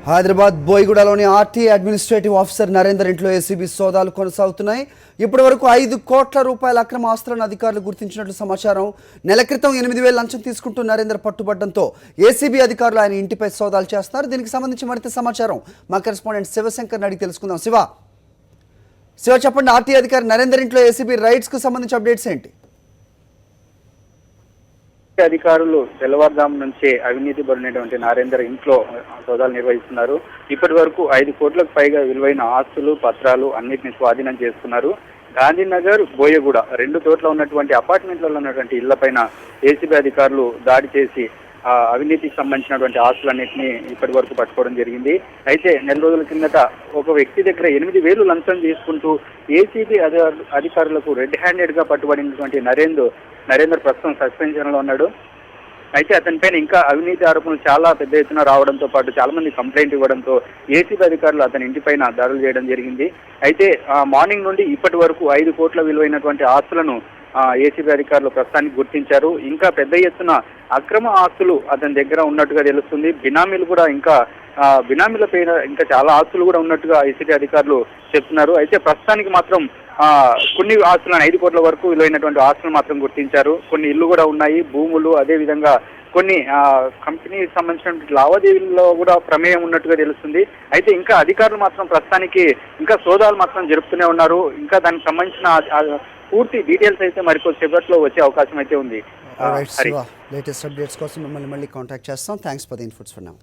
హైదరాబాద్ బోయిగూడలోని RT administrative officer Narender ఇంట్లో ACB సోదాలు కొనసాగుతున్నాయి. ఇప్పటి వరకు 5 కోట్ల రూపాయల అక్రమ ఆస్తులను అధికారులు గుర్తించినట్లు సమాచారం. నెల క్రితం 8,000 లంచం తీసుకుంటూ నరేందర్ పట్టుబడ్డంతో ఏసీబీ అధికారులు ఆయన ఇంటిపై సోదాలు చేస్తున్నారు. దీనికి సంబంధించి మరింత సమాచారం మా కరెస్పాండెంట్ శివశంకర్ అడిగి తెలుసుకుందాం. శివ చెప్పండి, ఆర్టీ అధికారి నరేందర్ ఇంట్లో ఏసీబీ రైడ్స్ కు సంబంధించి అప్డేట్స్ ఏంటి? అధికారులు తెల్లవారుజాము నుంచే అవినీతి పడినటువంటి నరేందర్ ఇంట్లో సోదాలు నిర్వహిస్తున్నారు. ఇప్పటి వరకు 5 కోట్లకు పైగా విలువైన ఆస్తులు, పత్రాలు అన్నింటినీ స్వాధీనం చేసుకున్నారు. గాంధీనగర్, బోయగూడ 2 చోట్ల ఉన్నటువంటి అపార్ట్మెంట్లలో ఉన్నటువంటి ఇళ్లపైన ఏసీబీ అధికారులు దాడి చేసి అవినీతికి సంబంధించినటువంటి ఆస్తులన్నింటినీ ఇప్పటి వరకు పట్టుకోవడం జరిగింది. అయితే నెల రోజుల కిందట ఒక వ్యక్తి దగ్గర 8,000 లంచం తీసుకుంటూ ఏసీబీ అధికారులకు రెడ్ హ్యాండెడ్ గా పట్టుబడినటువంటి నరేందర్ ప్రస్తుతం సస్పెన్షన్ లో ఉన్నాడు. అయితే అతనిపైన ఇంకా అవినీతి ఆరోపణలు చాలా పెద్ద ఎత్తున రావడంతో పాటు చాలా మంది కంప్లైంట్ ఇవ్వడంతో ఏసీబీ అధికారులు అతని ఇంటిపైన దాడులు చేయడం జరిగింది. అయితే మార్నింగ్ నుండి ఇప్పటి వరకు 5 కోట్ల విలువైనటువంటి ఆస్తులను ఏసీబీ అధికారులు ప్రస్తుతానికి గుర్తించారు. ఇంకా పెద్ద ఎత్తున అక్రమ ఆస్తులు అతని దగ్గర ఉన్నట్టుగా తెలుస్తుంది. బినామీలు కూడా బినామీల పైన ఇంకా చాలా ఆస్తులు కూడా ఉన్నట్టుగా ఏసీబీ అధికారులు చెప్తున్నారు. అయితే ప్రస్తుతానికి మాత్రం కొన్ని ఆస్తులను 5 కోట్ల వరకు విలువైనటువంటి ఆస్తులు మాత్రం గుర్తించారు. కొన్ని ఇల్లు కూడా ఉన్నాయి, భూములు, అదే విధంగా కొన్ని కంపెనీకి సంబంధించిన లావాదేవీల్లో కూడా ప్రమేయం ఉన్నట్టుగా తెలుస్తుంది. అయితే ఇంకా అధికారులు మాత్రం ప్రస్తుతానికి ఇంకా సోదాలు మాత్రం జరుపుతూనే ఉన్నారు. ఇంకా దానికి సంబంధించిన పూర్తి డీటెయిల్స్ అయితే మరికొద్దిసేపట్లో వచ్చే అవకాశం అయితే ఉంది. లేటెస్ట్ అప్డేట్స్ కోసం మిమ్మల్ని మళ్ళీ కాంటాక్ట్ చేస్తాం. Thanks for the inputs for now.